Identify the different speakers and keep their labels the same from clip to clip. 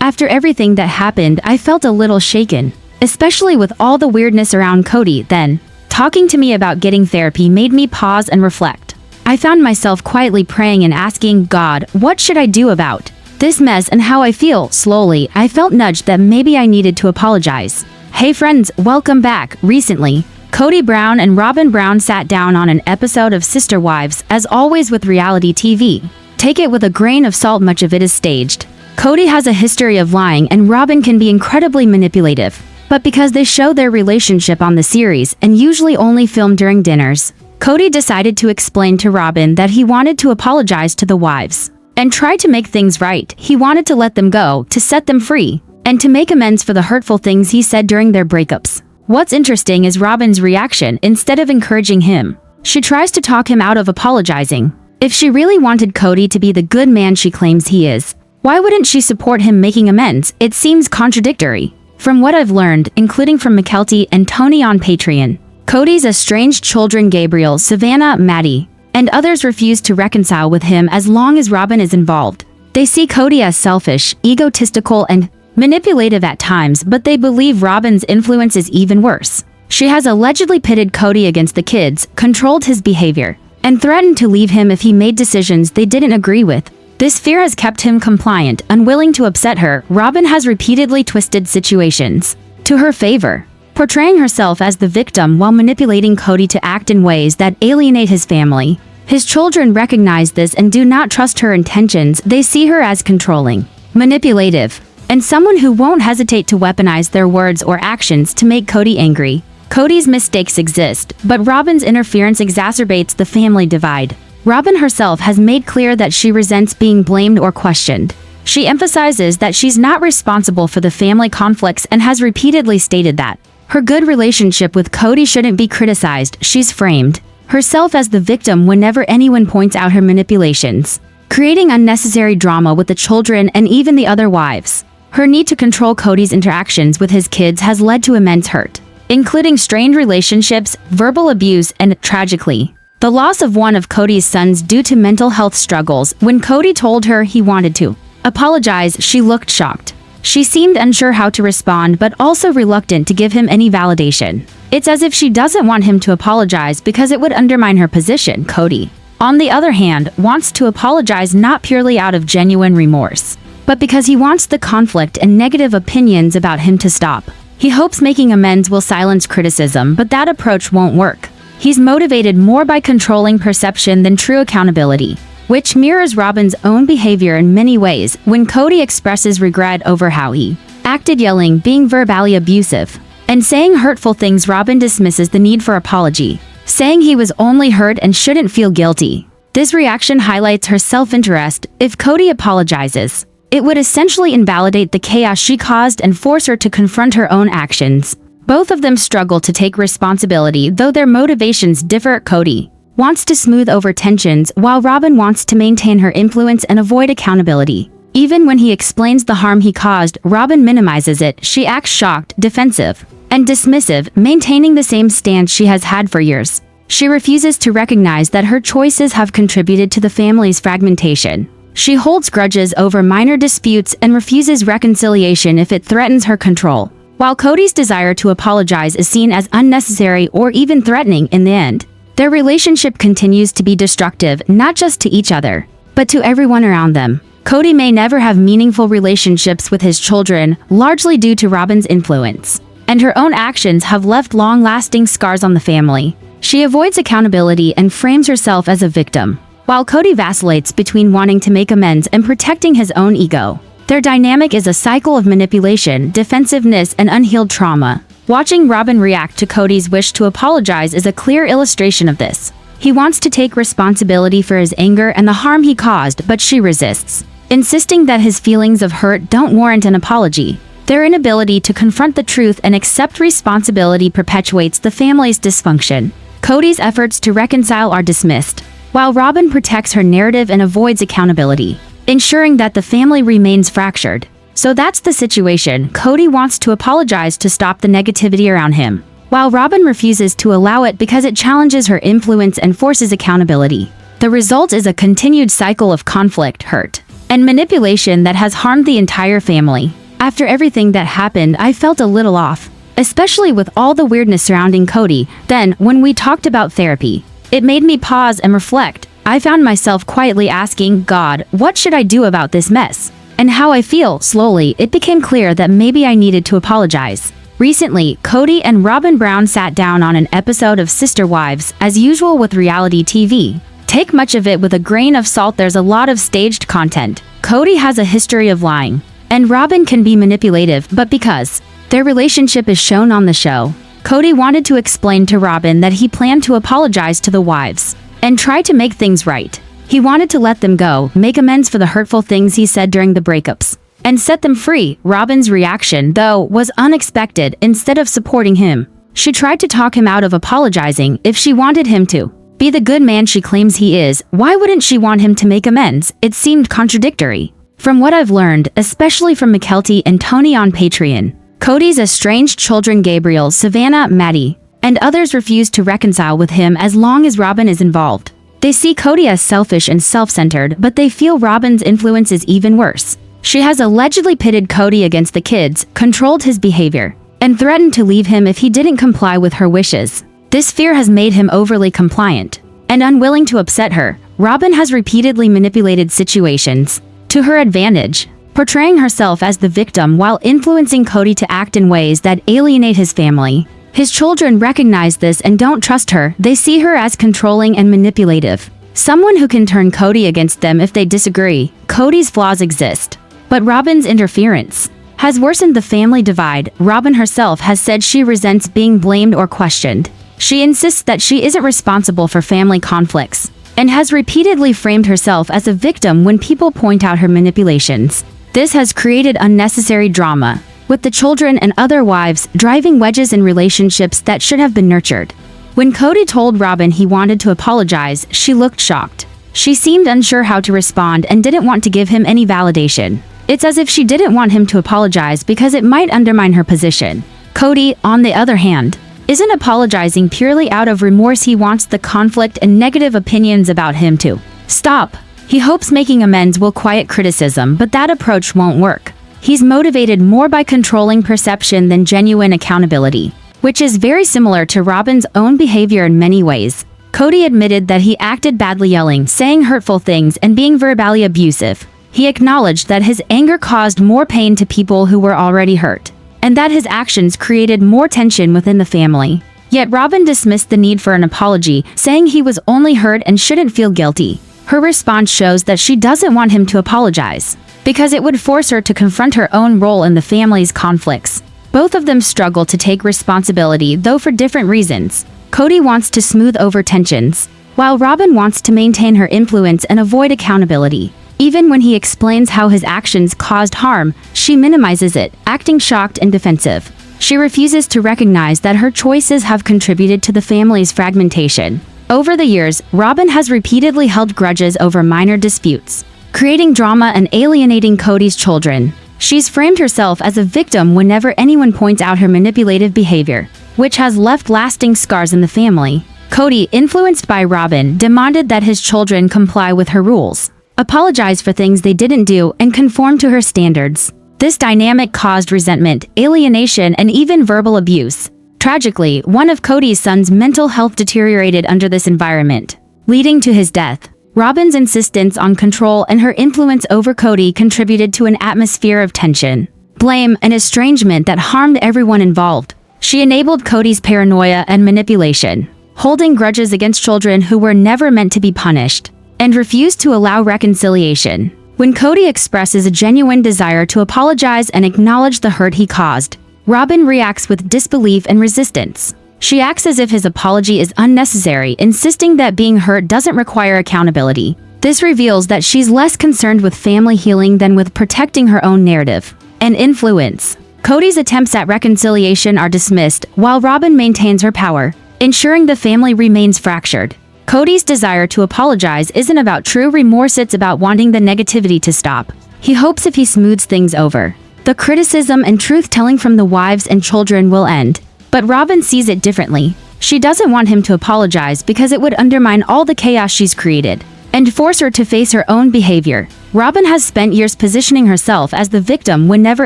Speaker 1: After everything that happened, I felt a little shaken, especially with all the weirdness around Kody. Then, talking to me about getting therapy made me pause and reflect. I found myself quietly praying and asking God, what should I do about this mess and how I feel? Slowly, I felt nudged that maybe I needed to apologize. Hey friends, welcome back. Recently, Kody Brown and Robyn Brown sat down on an episode of Sister Wives, as always with reality TV. Take it with a grain of salt, much of it is staged. Kody has a history of lying and Robyn can be incredibly manipulative. But because they show their relationship on the series and usually only film during dinners, Kody decided to explain to Robyn that he wanted to apologize to the wives and try to make things right. He wanted to let them go, to set them free, and to make amends for the hurtful things he said during their breakups. What's interesting is Robyn's reaction. Instead of encouraging him, she tries to talk him out of apologizing. If she really wanted Kody to be the good man she claims he is, why wouldn't she support him making amends? It seems contradictory. From what I've learned, including from Mykelti and Tony on Patreon, Kody's estranged children Gabriel, Savannah, Maddie, and others refuse to reconcile with him as long as Robyn is involved. They see Kody as selfish, egotistical, and manipulative at times, but they believe Robyn's influence is even worse. She has allegedly pitted Kody against the kids, controlled his behavior, and threatened to leave him if he made decisions they didn't agree with. This fear has kept him compliant, unwilling to upset her. Robyn has repeatedly twisted situations to her favor, portraying herself as the victim while manipulating Kody to act in ways that alienate his family. His children recognize this and do not trust her intentions. They see her as controlling, manipulative, and someone who won't hesitate to weaponize their words or actions to make Kody angry. Kody's mistakes exist, but Robyn's interference exacerbates the family divide. Robyn herself has made clear that she resents being blamed or questioned. She emphasizes that she's not responsible for the family conflicts and has repeatedly stated that her good relationship with Kody shouldn't be criticized. She's framed herself as the victim whenever anyone points out her manipulations, creating unnecessary drama with the children and even the other wives. Her need to control Kody's interactions with his kids has led to immense hurt, including strained relationships, verbal abuse, and, tragically, the loss of one of Kody's sons due to mental health struggles. When Kody told her he wanted to apologize, she looked shocked. She seemed unsure how to respond, but also reluctant to give him any validation. It's as if she doesn't want him to apologize because it would undermine her position. Kody, on the other hand, wants to apologize not purely out of genuine remorse, but because he wants the conflict and negative opinions about him to stop. He hopes making amends will silence criticism, but that approach won't work. He's motivated more by controlling perception than true accountability, which mirrors Robyn's own behavior in many ways. When Kody expresses regret over how he acted, yelling, being verbally abusive, and saying hurtful things, Robyn dismisses the need for apology, saying he was only hurt and shouldn't feel guilty. This reaction highlights her self-interest. If Kody apologizes, it would essentially invalidate the chaos she caused and force her to confront her own actions. Both of them struggle to take responsibility, though their motivations differ. Kody wants to smooth over tensions, while Robyn wants to maintain her influence and avoid accountability. Even when he explains the harm he caused, Robyn minimizes it. She acts shocked, defensive, and dismissive, maintaining the same stance she has had for years. She refuses to recognize that her choices have contributed to the family's fragmentation. She holds grudges over minor disputes and refuses reconciliation if it threatens her control. While Kody's desire to apologize is seen as unnecessary or even threatening, in the end, their relationship continues to be destructive, not just to each other, but to everyone around them. Kody may never have meaningful relationships with his children, largely due to Robyn's influence, and her own actions have left long-lasting scars on the family. She avoids accountability and frames herself as a victim, while Kody vacillates between wanting to make amends and protecting his own ego. Their dynamic is a cycle of manipulation, defensiveness, and unhealed trauma. Watching Robyn react to Kody's wish to apologize is a clear illustration of this. He wants to take responsibility for his anger and the harm he caused, but she resists, insisting that his feelings of hurt don't warrant an apology. Their inability to confront the truth and accept responsibility perpetuates the family's dysfunction. Kody's efforts to reconcile are dismissed, while Robyn protects her narrative and avoids accountability, ensuring that the family remains fractured. So that's the situation. Kody wants to apologize to stop the negativity around him, while Robyn refuses to allow it because it challenges her influence and forces accountability. The result is a continued cycle of conflict, hurt, and manipulation that has harmed the entire family. After everything that happened, I felt a little off, especially with all the weirdness surrounding Kody. Then, when we talked about therapy, it made me pause and reflect. I found myself quietly asking, God, what should I do about this mess? And how I feel. Slowly, it became clear that maybe I needed to apologize. Recently, Kody and Robyn Brown sat down on an episode of Sister Wives, as usual with reality TV. Take much of it with a grain of salt. There's a lot of staged content. Kody has a history of lying, and Robyn can be manipulative, but because their relationship is shown on the show, Kody wanted to explain to Robyn that he planned to apologize to the wives and try to make things right. He wanted to let them go, make amends for the hurtful things he said during the breakups, and set them free. Robyn's reaction, though, was unexpected. Instead of supporting him, she tried to talk him out of apologizing. If she wanted him to be the good man she claims he is, why wouldn't she want him to make amends? It seemed contradictory. From what I've learned, especially from Mykelti and Tony on Patreon, Kody's estranged children Gabriel, Savannah, Maddie, and others refuse to reconcile with him as long as Robyn is involved. They see Kody as selfish and self-centered, but they feel Robyn's influence is even worse. She has allegedly pitted Kody against the kids, controlled his behavior, and threatened to leave him if he didn't comply with her wishes. This fear has made him overly compliant and unwilling to upset her. Robyn has repeatedly manipulated situations to her advantage, portraying herself as the victim while influencing Kody to act in ways that alienate his family. His children recognize this and don't trust her. They see her as controlling and manipulative, someone who can turn Kody against them if they disagree. Kody's flaws exist, but Robyn's interference has worsened the family divide. Robyn herself has said she resents being blamed or questioned. She insists that she isn't responsible for family conflicts and has repeatedly framed herself as a victim when people point out her manipulations. This has created unnecessary drama, with the children and other wives driving wedges in relationships that should have been nurtured. When Kody told Robyn he wanted to apologize, she looked shocked. She seemed unsure how to respond and didn't want to give him any validation. It's as if she didn't want him to apologize because it might undermine her position. Kody, on the other hand, isn't apologizing purely out of remorse. He wants the conflict and negative opinions about him to stop. He hopes making amends will quiet criticism, but that approach won't work. He's motivated more by controlling perception than genuine accountability, which is very similar to Robyn's own behavior in many ways. Kody admitted that he acted badly, yelling, saying hurtful things, and being verbally abusive. He acknowledged that his anger caused more pain to people who were already hurt, and that his actions created more tension within the family. Yet Robyn dismissed the need for an apology, saying he was only hurt and shouldn't feel guilty. Her response shows that she doesn't want him to apologize, because it would force her to confront her own role in the family's conflicts. Both of them struggle to take responsibility, though for different reasons. Kody wants to smooth over tensions, while Robyn wants to maintain her influence and avoid accountability. Even when he explains how his actions caused harm, she minimizes it, acting shocked and defensive. She refuses to recognize that her choices have contributed to the family's fragmentation. Over the years, Robyn has repeatedly held grudges over minor disputes, creating drama and alienating Kody's children. She's framed herself as a victim whenever anyone points out her manipulative behavior, which has left lasting scars in the family. Kody, influenced by Robyn, demanded that his children comply with her rules, apologize for things they didn't do, and conform to her standards. This dynamic caused resentment, alienation, and even verbal abuse. Tragically, one of Kody's sons' mental health deteriorated under this environment, leading to his death. Robyn's insistence on control and her influence over Kody contributed to an atmosphere of tension, blame, and estrangement that harmed everyone involved. She enabled Kody's paranoia and manipulation, holding grudges against children who were never meant to be punished, and refused to allow reconciliation. When Kody expresses a genuine desire to apologize and acknowledge the hurt he caused, Robyn reacts with disbelief and resistance. She acts as if his apology is unnecessary, insisting that being hurt doesn't require accountability. This reveals that she's less concerned with family healing than with protecting her own narrative and influence. Kody's attempts at reconciliation are dismissed, while Robyn maintains her power, ensuring the family remains fractured. Kody's desire to apologize isn't about true remorse, it's about wanting the negativity to stop. He hopes if he smooths things over, the criticism and truth-telling from the wives and children will end. But Robyn sees it differently. She doesn't want him to apologize because it would undermine all the chaos she's created and force her to face her own behavior. Robyn has spent years positioning herself as the victim whenever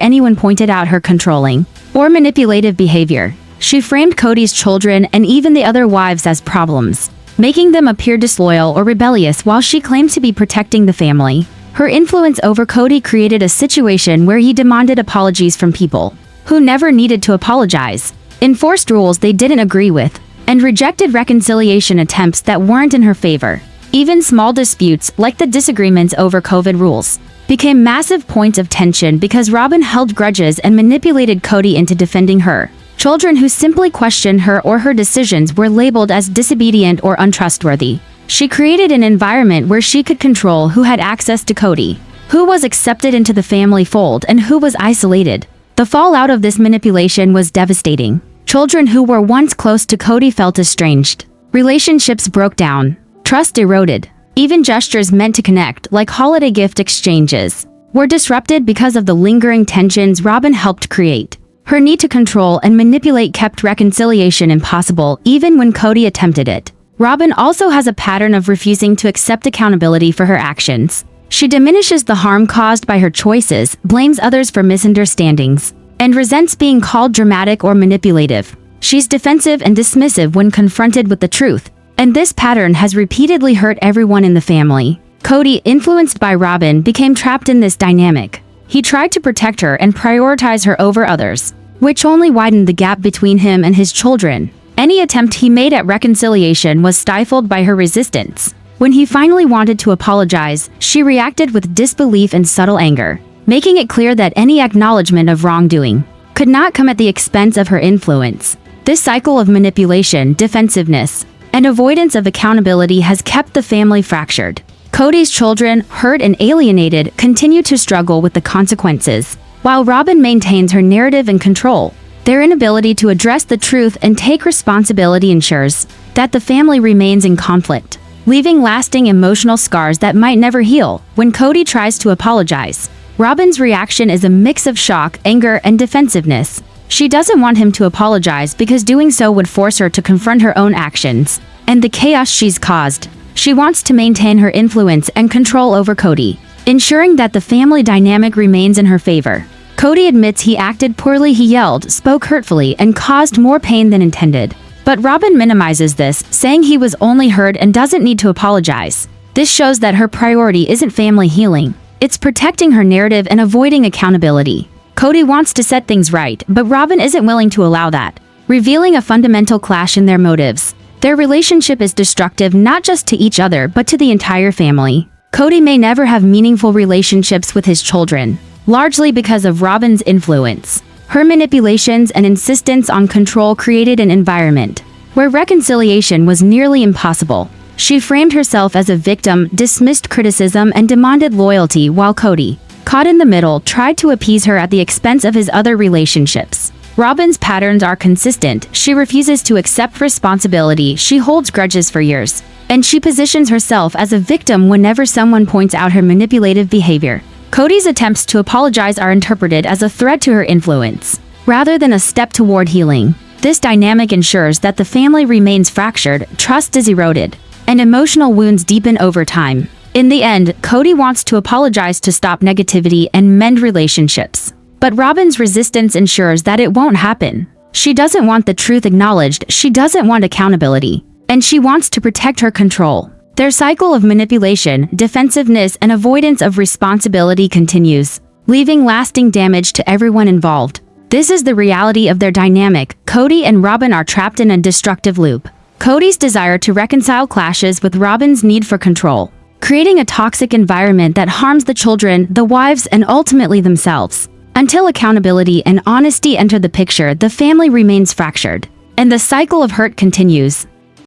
Speaker 1: anyone pointed out her controlling or manipulative behavior. She framed Kody's children and even the other wives as problems, making them appear disloyal or rebellious while she claimed to be protecting the family. Her influence over Kody created a situation where he demanded apologies from people who never needed to apologize, enforced rules they didn't agree with, and rejected reconciliation attempts that weren't in her favor. Even small disputes, like the disagreements over COVID rules, became massive points of tension because Robyn held grudges and manipulated Kody into defending her. Children who simply questioned her or her decisions were labeled as disobedient or untrustworthy. She created an environment where she could control who had access to Kody, who was accepted into the family fold, and who was isolated. The fallout of this manipulation was devastating. Children who were once close to Kody felt estranged. Relationships broke down. Trust eroded. Even gestures meant to connect, like holiday gift exchanges, were disrupted because of the lingering tensions Robyn helped create. Her need to control and manipulate kept reconciliation impossible even when Kody attempted it. Robyn also has a pattern of refusing to accept accountability for her actions. She diminishes the harm caused by her choices, blames others for misunderstandings, and resents being called dramatic or manipulative. She's defensive and dismissive when confronted with the truth, and this pattern has repeatedly hurt everyone in the family. Kody, influenced by Robyn, became trapped in this dynamic. He tried to protect her and prioritize her over others, which only widened the gap between him and his children. Any attempt he made at reconciliation was stifled by her resistance. When he finally wanted to apologize, she reacted with disbelief and subtle anger, making it clear that any acknowledgement of wrongdoing could not come at the expense of her influence. This cycle of manipulation, defensiveness, and avoidance of accountability has kept the family fractured. Kody's children, hurt and alienated, continue to struggle with the consequences, while Robyn maintains her narrative and control. Their inability to address the truth and take responsibility ensures that the family remains in conflict, leaving lasting emotional scars that might never heal. When Kody tries to apologize, Robyn's reaction is a mix of shock, anger, and defensiveness. She doesn't want him to apologize because doing so would force her to confront her own actions and the chaos she's caused. She wants to maintain her influence and control over Kody, ensuring that the family dynamic remains in her favor. Kody admits he acted poorly. He yelled, spoke hurtfully, and caused more pain than intended. But Robyn minimizes this, saying he was only hurt and doesn't need to apologize. This shows that her priority isn't family healing. It's protecting her narrative and avoiding accountability. Kody wants to set things right, but Robyn isn't willing to allow that, revealing a fundamental clash in their motives. Their relationship is destructive not just to each other but to the entire family. Kody may never have meaningful relationships with his children, largely because of Robyn's influence. Her manipulations and insistence on control created an environment where reconciliation was nearly impossible. She framed herself as a victim, dismissed criticism, and demanded loyalty, while Kody, caught in the middle, tried to appease her at the expense of his other relationships. Robyn's patterns are consistent. She refuses to accept responsibility, she holds grudges for years, and she positions herself as a victim whenever someone points out her manipulative behavior. Kody's attempts to apologize are interpreted as a threat to her influence, rather than a step toward healing. This dynamic ensures that the family remains fractured, trust is eroded, and emotional wounds deepen over time. In the end, Kody wants to apologize to stop negativity and mend relationships. But Robyn's resistance ensures that it won't happen. She doesn't want the truth acknowledged, she doesn't want accountability, and she wants to protect her control. Their cycle of manipulation, defensiveness, and avoidance of responsibility continues, leaving lasting damage to everyone involved. This is the reality of their dynamic. Kody and Robyn are trapped in a destructive loop. Kody's desire to reconcile clashes with Robyn's need for control, creating a toxic environment that harms the children, the wives, and ultimately themselves. Until accountability and honesty enter the picture, the family remains fractured, and the cycle of hurt continues.